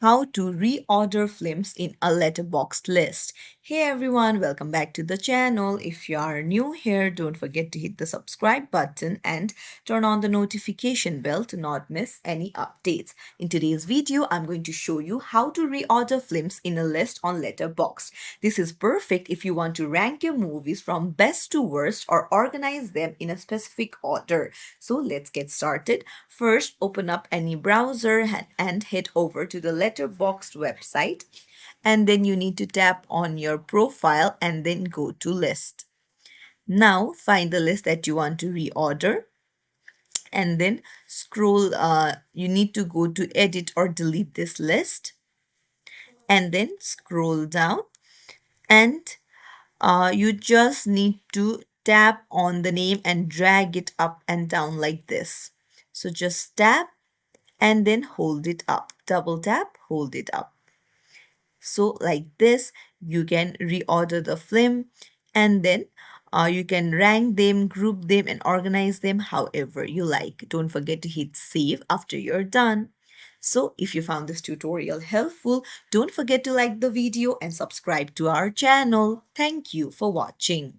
how to reorder films in a Letterboxd list. Hey everyone, welcome back to the channel. If you are new here, don't forget to hit the subscribe button and turn on the notification bell to not miss any updates. In today's video, I'm going to show you how to reorder films in a list on Letterboxd. This is perfect if you want to rank your movies from best to worst or organize them in a specific order. So let's get started. First, open up any browser and head over to the Letterboxd website. And then you need to tap on your profile and then go to list. Now find the list that you want to reorder and then scroll. You need to go to edit or delete this list and then scroll down and you just need to tap on the name and drag it up and down like this. So just tap and then hold it up. Double tap, hold it up. So like this, you can reorder the film and then you can rank them, group them and organize them however you like. Don't forget to hit save after you're done. So if you found this tutorial helpful, don't forget to like the video and subscribe to our channel. Thank you for watching.